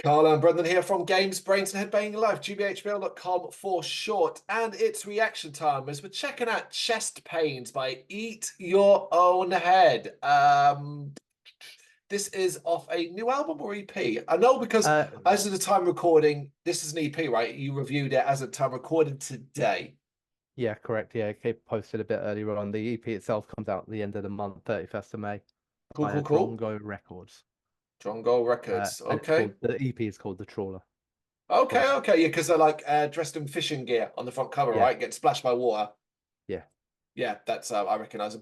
Carl and Brendan here from Brrraaains A Head-Banging Life, gbhblofficial.com for short. And it's reaction time as we're checking out Chest Pains by Eat Your Own Head. This is off a new album or EP? I know because as of the time recording, this is an EP, right? You reviewed it as of time recorded today. Yeah, correct. Yeah, it posted a bit earlier on. The EP itself comes out at the end of the month, 31st of May. Cool. Drongo Records. Drongo Records. Okay. The EP is called The Trawler. Okay. Yeah, because they're like dressed in fishing gear on the front cover, right? Getting splashed by water. Yeah, that's I recognize them.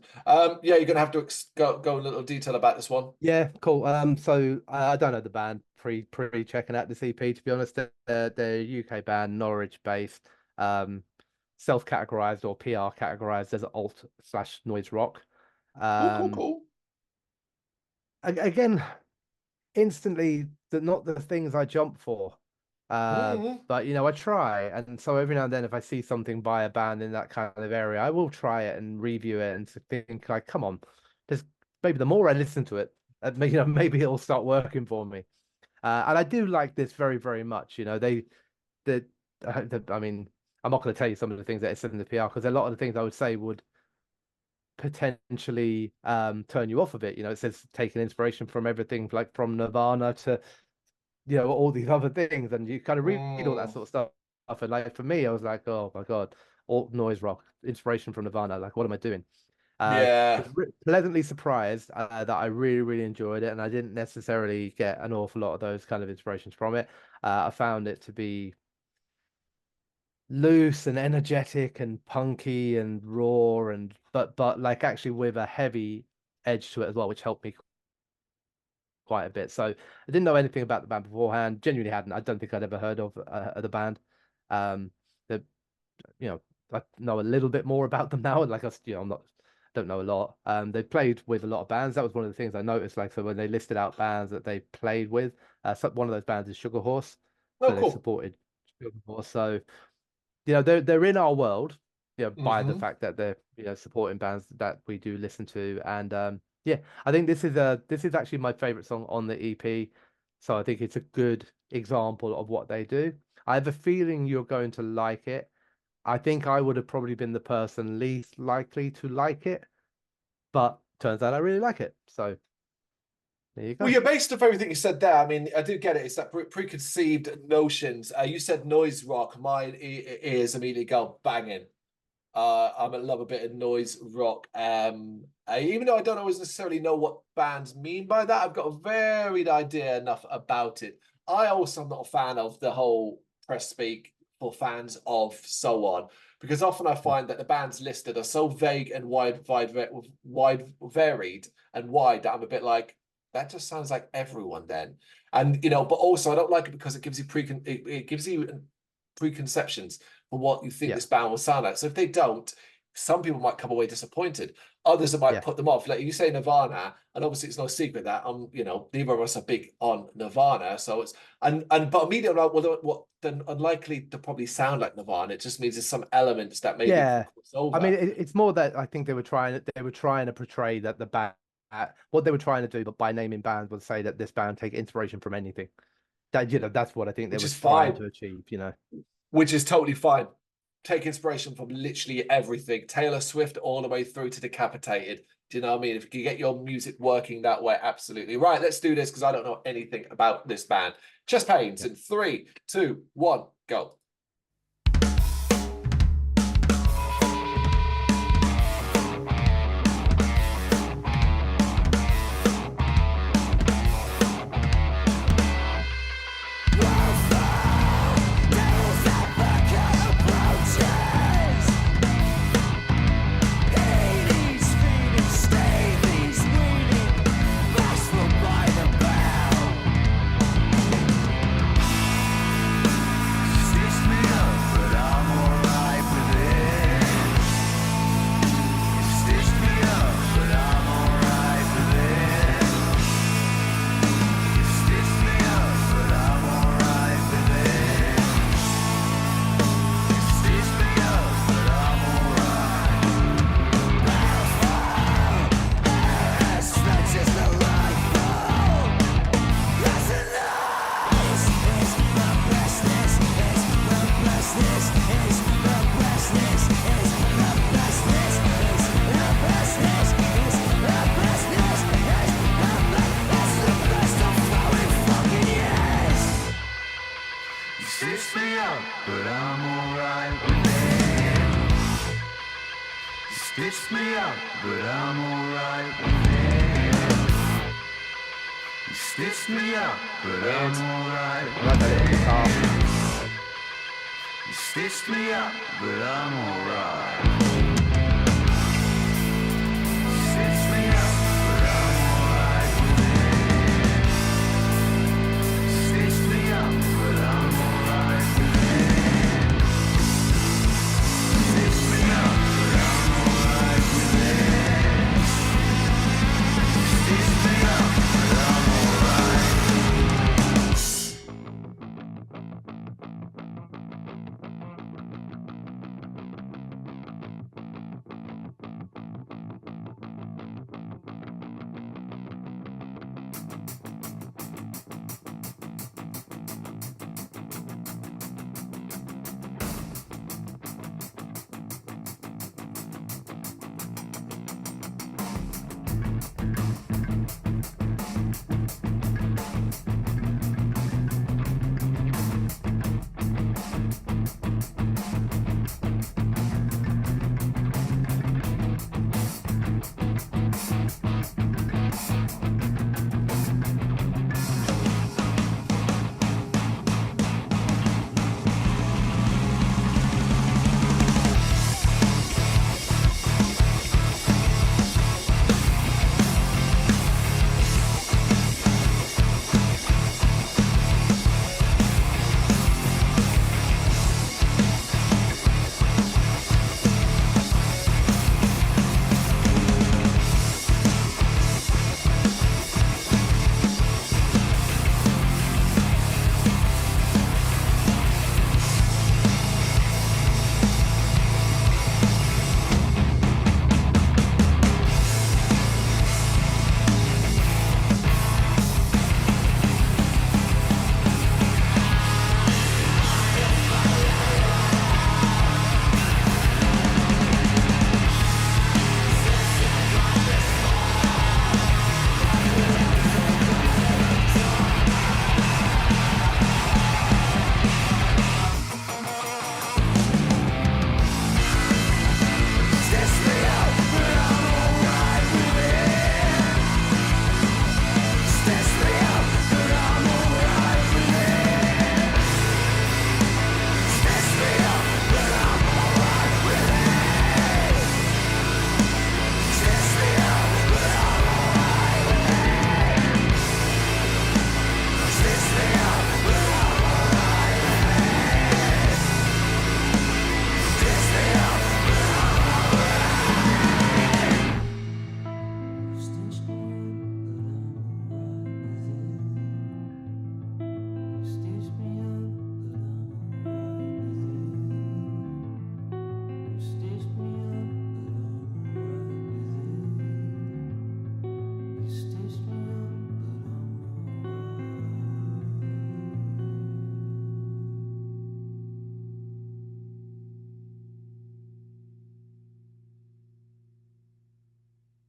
Yeah, you're gonna have to go a little detail about this one. Yeah, cool. So I don't know the band pre checking out this EP. To be honest, they're a UK band, Norwich based, self-categorized or PR categorized as alt/noise rock. Cool. Again, instantly not the things I jump for. But I try, and so every now and then if I see something by a band in that kind of area, I will try it and review it and think like, come on, just maybe the more I listen to it, maybe it'll start working for me. And I do like this very, very much. I mean, I'm not going to tell you some of the things that it said in the PR because a lot of the things I would say would potentially turn you off of it. It says taking inspiration from everything, like from Nirvana to all these other things, and you kind of read all that sort of stuff. And like for me, I was like, oh my god, alt noise rock, inspiration from Nirvana. Like, what am I doing? Yeah, pleasantly surprised that I really, really enjoyed it, and I didn't necessarily get an awful lot of those kind of inspirations from it. I found it to be loose and energetic and punky and raw, and but like actually with a heavy edge to it as well, which helped me quite a bit. So I didn't know anything about the band beforehand. Genuinely hadn't. I don't think I'd ever heard of the band. I know a little bit more about them now, and like don't know a lot. They played with a lot of bands. That was one of the things I noticed. Like, so when they listed out bands that they played with, one of those bands is Sugar Horse. So they supported Sugar Horse. So they're in our world. By the fact that they're supporting bands that we do listen to, and yeah, I think this is actually my favorite song on the EP. So I think it's a good example of what they do. I have a feeling you're going to like it. I think I would have probably been the person least likely to like it, but turns out I really like it. So there you go. Well, based off everything you said there, I mean, I do get it. It's that preconceived notions. You said noise rock. My ears immediately go banging. I love a bit of noise rock. Even though I don't always necessarily know what bands mean by that, I've got a varied idea enough about it. I also am not a fan of the whole press speak for fans of so on, because often I find that the bands listed are so vague and varied and wide that I'm a bit like, that just sounds like everyone then. And but also I don't like it because it gives you preconceptions for what you think this band will sound like. So if they don't, some people might come away disappointed. Others that might put them off. Like you say Nirvana, and obviously it's no secret that neither of us are big on Nirvana. So it's but immediately like, well, then unlikely to probably sound like Nirvana. It just means there's some elements that maybe over. I mean, it's more that I think they were trying to portray that the band, what they were trying to do, but by naming bands would say that this band take inspiration from anything. That that's what I think they were trying to achieve. Which is totally fine. Take inspiration from literally everything. Taylor Swift all the way through to Decapitated. Do you know what I mean? If you can get your music working that way, absolutely. Right, let's do this because I don't know anything about this band. Chest Pains in 3, 2, 1, go. stitch me up, but I'm alright with it. You stitch me up, but I'm alright with it. You stitch me up, but I'm alright with it. You stitched me up, but I'm alright. Stitch me up, but I'm alright with it. Stitch me up, but I'm alright with it. Stitch me up, but I'm alright with it. Stitch me up, but I'm alright.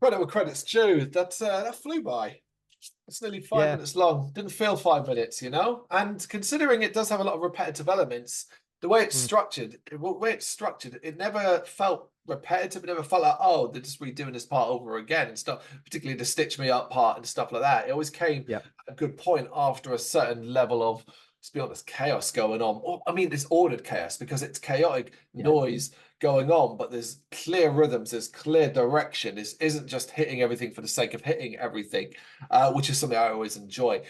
Credit where credit's due. That flew by. It's nearly 5 minutes long. Didn't feel 5 minutes, you know? And considering it does have a lot of repetitive elements, the way it's structured, it never felt repetitive. It never felt like, oh, they're just redoing this part over again and stuff, particularly the stitch me up part and stuff like that. It always came at a good point after a certain level of, let's be honest, chaos going on. Well, I mean, it's ordered chaos because it's chaotic noise going on, but there's clear rhythms, there's clear direction. This isn't just hitting everything for the sake of hitting everything, which is something I always enjoy.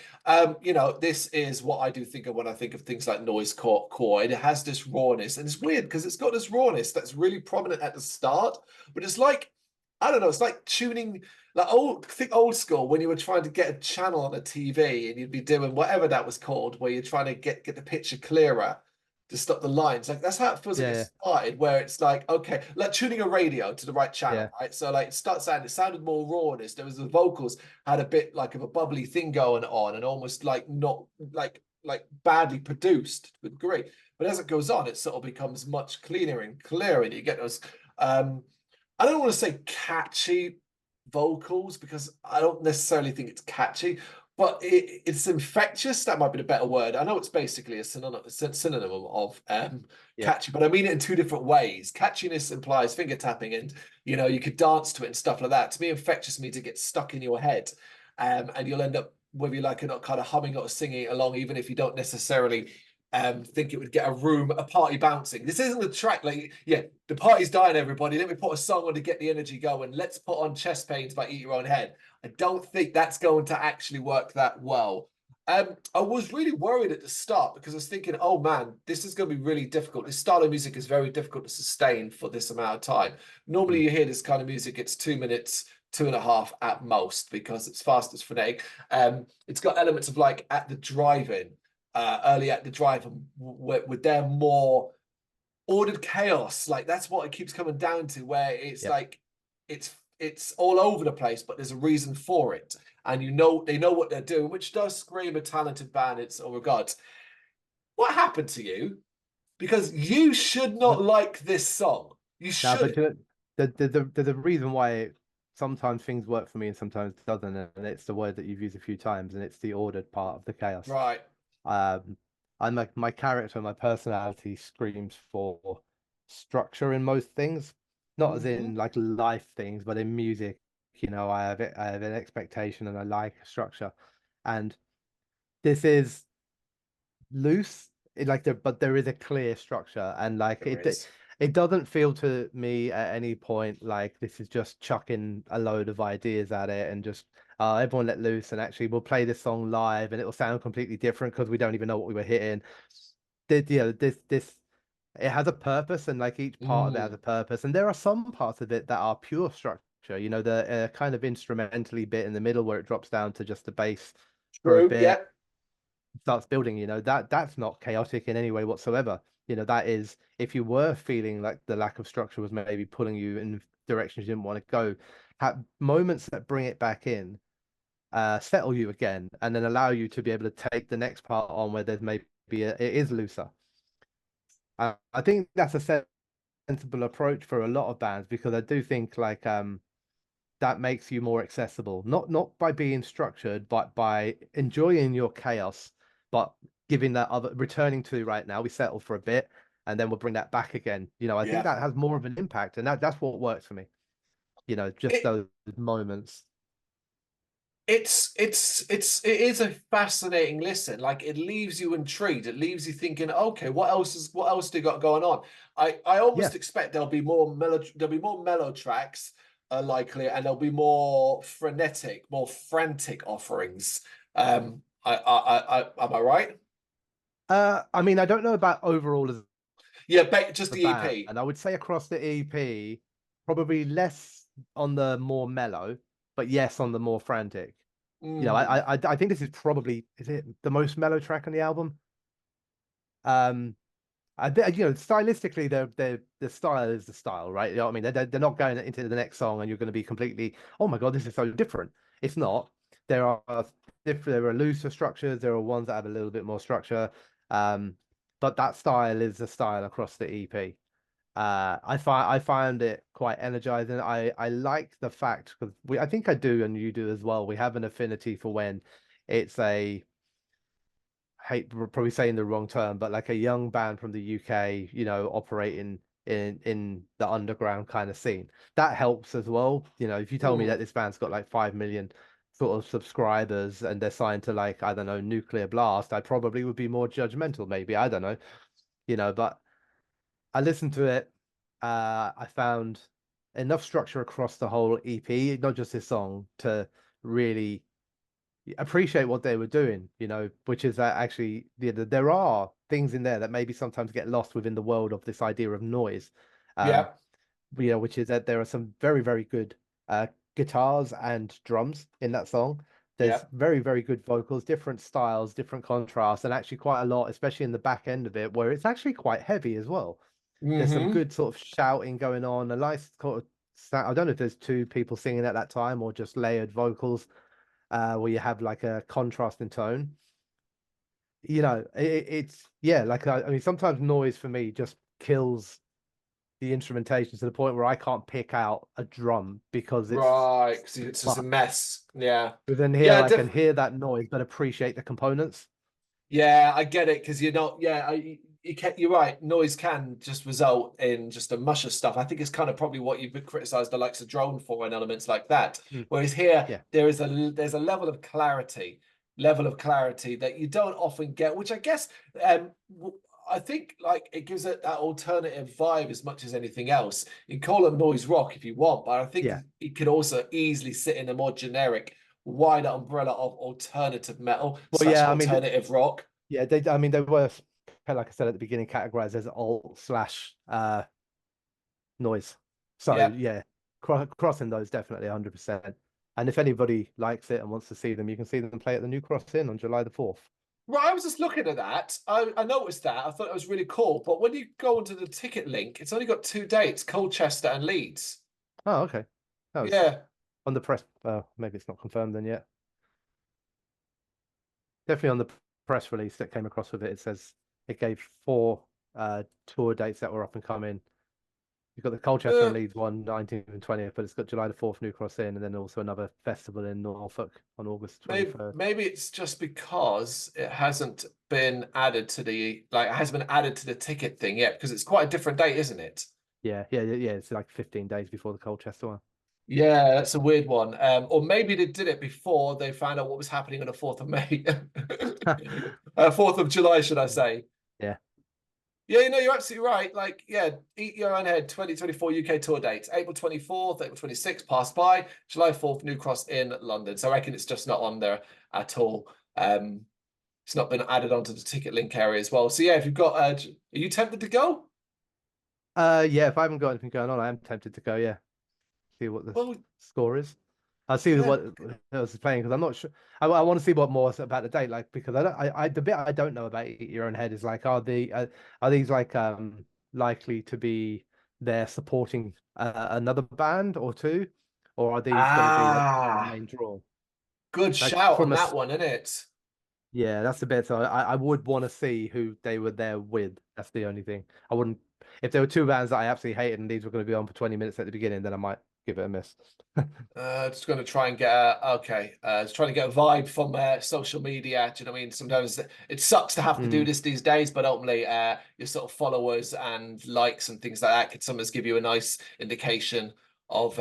You know, this is what I do think of when I think of things like noise core. It has this rawness, and it's weird because it's got this rawness that's really prominent at the start, but it's like, I don't know, it's like tuning, like old school when you were trying to get a channel on a TV and you'd be doing whatever that was called, where you're trying to get the picture clearer to stop the lines. Like that's how it feels like it started, where it's like, okay, like tuning a radio to the right channel, right? So like it sounded more rawness. There was the vocals had a bit like of a bubbly thing going on and almost like not like badly produced to a degree. But as it goes on, it sort of becomes much cleaner and clearer. And you get those I don't want to say catchy vocals because I don't necessarily think it's catchy, but it's infectious. That might be the better word. I know it's basically a synonym of Yeah. catchy, but I mean it in two different ways. Catchiness implies finger tapping, and you could dance to it and stuff like that. To me, infectious means it gets stuck in your head, and you'll end up, whether you like it or not, kind of humming or singing along, even if you don't necessarily think it would get a party bouncing. This isn't the track like, yeah, the party's dying, everybody. Let me put a song on to get the energy going. Let's put on Chest Pains by Eat Your Own Head. I don't think that's going to actually work that well. I was really worried at the start because I was thinking, oh man, this is going to be really difficult. This style of music is very difficult to sustain for this amount of time. Normally, you hear this kind of music, it's 2 minutes, 2.5 at most, because it's fast, it's frenetic. It's got elements of like at the drive-in, early at the drive-in, with their more ordered chaos. Like that's what it keeps coming down to, where it's like it's all over the place, but there's a reason for it, and they know what they're doing, which does scream a talented band in all regards. What happened to you? Because you should not like this song. You No, should. but the reason why sometimes things work for me and sometimes it doesn't, and it's the word that you've used a few times, and it's the ordered part of the chaos. Right. I'm like, my character, my personality screams for structure in most things, not as in like life things, but in music. I have an expectation and I like structure, and this is loose. But there is a clear structure, and like it doesn't feel to me at any point like this is just chucking a load of ideas at it and just everyone let loose, and actually we'll play this song live and it will sound completely different because we don't even know what we were hitting. This it has a purpose, and like each part of it has a purpose, and there are some parts of it that are pure structure. The kind of instrumentally bit in the middle where it drops down to just the bass for a True. bit. Yeah. Starts building, that's not chaotic in any way whatsoever. That is, if you were feeling like the lack of structure was maybe pulling you in directions you didn't want to go, have moments that bring it back in, settle you again, and then allow you to be able to take the next part on where there's maybe it is looser. I think that's a sensible approach for a lot of bands, because I do think like that makes you more accessible, not by being structured, but by enjoying your chaos, but giving that other returning to right now we settle for a bit and then we'll bring that back again. I think that has more of an impact, and that's what works for me. Just those moments. It is a fascinating listen. Like, it leaves you intrigued. It leaves you thinking, okay, what else do you got going on? I almost expect there'll be more mellow tracks, likely, and there'll be more frenetic, more frantic offerings. Am I right? I mean, I don't know about overall as Just a the band, EP. and I would say across the EP, probably less on the more mellow, but yes on the more frantic. I think this is probably, is it the most mellow track on the album? Stylistically, the style is the style, right? What I mean? They're not going into the next song and you're going to be completely, oh my God, this is so different. It's not. There are looser structures. There are ones that have a little bit more structure. But that style is the style across the EP. I find it quite energizing. I like the fact, because I think I do, and you do as well. We have an affinity for when it's a, hate probably saying the wrong term, but like a young band from the UK, operating in the underground kind of scene. That helps as well. If you tell me that this band's got like 5 million sort of subscribers and they're signed to like, I don't know, Nuclear Blast, I probably would be more judgmental, maybe. I don't know. But I listened to it. I found enough structure across the whole EP, not just this song, to really appreciate what they were doing, which is that actually there are things in there that maybe sometimes get lost within the world of this idea of noise. Which is that there are some very, very good guitars and drums in that song. There's very, very good vocals, different styles, different contrasts, and actually quite a lot, especially in the back end of it, where it's actually quite heavy as well. There's some good sort of shouting going on, a nice sort of, I don't know if there's two people singing at that time or just layered vocals, where you have like a contrast in tone. It's like I mean, sometimes noise for me just kills the instrumentation to the point where I can't pick out a drum because it's right, because it's just a mess. Yeah. But then here, Yeah, I can hear that noise, but appreciate the components. Yeah, I get it, because you're not. Yeah, you're right. Noise can just result in just a mush of stuff. I think it's kind of probably what you've criticised the likes of drone for and elements like that. Whereas here, there's a level of clarity that you don't often get, which I guess I think like it gives it that alternative vibe as much as anything else. You can call it noise rock if you want, but I think it could also easily sit in a more generic, wider umbrella of alternative metal / alternative rock. Yeah, they were, like I said at the beginning, categorized as alt / noise. So crossing those definitely 100%. And if anybody likes it and wants to see them, you can see them play at the New Cross Inn on July the 4th. Right, I was just looking at that. I noticed that. I thought it was really cool. But when you go into the ticket link, it's only got 2 dates: Colchester and Leeds. Oh, okay. Yeah. On the press. Maybe it's not confirmed then yet. Definitely on the press release that came across with it, it says it gave 4 tour dates that were up and coming. You've got the Colchester and Leeds one, 19th and 20th, but it's got July the 4th, New Cross Inn, and then also another festival in Norfolk on August 23rd. Maybe it's just because it hasn't been added to the ticket thing yet, because it's quite a different date, isn't it? Yeah. It's like 15 days before the Colchester one. Yeah, that's a weird one. Or maybe they did it before they found out what was happening on the 4th of May. 4th of July, should I say. Yeah. Yeah, you're absolutely right. Like, Eat Your Own Head 2024 UK tour dates. April 24th, April 26th, Pass By. July 4th, New Cross in London. So I reckon it's just not on there at all. It's not been added onto the ticket link area as well. So yeah, if you've got, are you tempted to go? Yeah, if I haven't got anything going on, I am tempted to go, yeah. See what the score is. I'll see what else is playing, because I'm not sure. I want to see what more about the date, like, because the bit I don't know about Eat Your Own Head is like, are these like likely to be there supporting another band or two, or are these going to be like the main draw? Good shout on that one, isn't it? Yeah, that's the bit. So I would want to see who they were there with. That's the only thing. I wouldn't, if there were 2 bands that I absolutely hated and these were going to be on for 20 minutes at the beginning, then I might give it a miss. Just going to try and get just trying to get a vibe from social media. Do you know what I mean? Sometimes it sucks to have to do this these days, but ultimately your sort of followers and likes and things like that could sometimes give you a nice indication of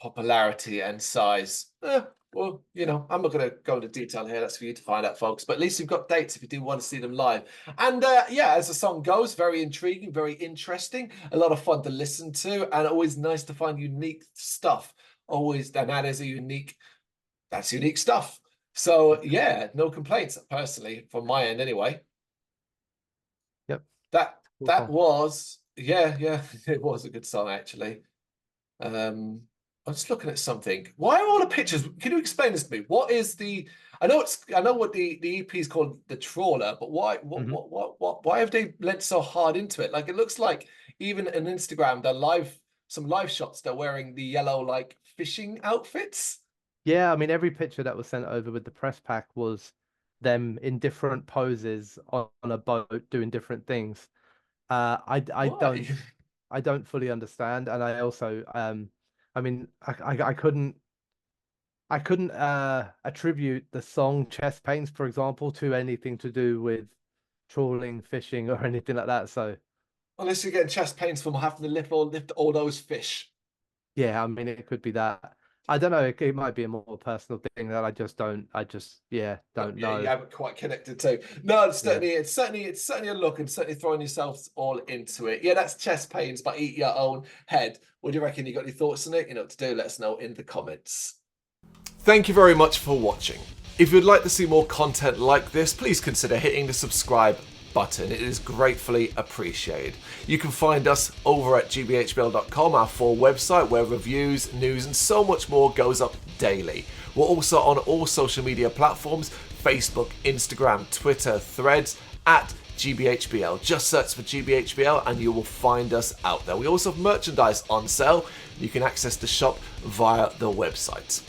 popularity and size. Well, I'm not going to go into detail here. That's for you to find out, folks. But at least you've got dates if you do want to see them live. And as the song goes, very intriguing, very interesting, a lot of fun to listen to, and always nice to find unique stuff. Always, and that's unique stuff. So yeah, no complaints personally from my end, anyway. Yep. That was it was a good song actually. I'm just looking at something. Why are all the pictures? Can you explain this to me? What is the? I know what the EP is called, the Trawler, but why? Why have they lent so hard into it? Like, it looks like even on Instagram, some live shots. They're wearing the yellow like fishing outfits. Yeah, I mean, every picture that was sent over with the press pack was them in different poses on a boat doing different things. I don't fully understand, and I also I mean, I couldn't attribute the song Chest Pains, for example, to anything to do with trawling, fishing, or anything like that. So unless you're getting chest pains from having to lift all those fish. Yeah, I mean, it could be that. I don't know. It might be a more personal thing that I just don't know. You haven't quite connected to. No, it's certainly a look, and certainly throwing yourselves all into it. Yeah, that's Chest Pains by Eat Your Own Head. What do you reckon? You got any thoughts on it? You know what to do. Let us know in the comments. Thank you very much for watching. If you'd like to see more content like this, please consider hitting the subscribe button. It is gratefully appreciated. You can find us over at gbhbl.com, our full website, where reviews, news, and so much more goes up daily. We're also on all social media platforms: Facebook, Instagram, Twitter, Threads, at gbhbl. Just search for gbhbl and you will find us out there. We also have merchandise on sale. You can access the shop via the website.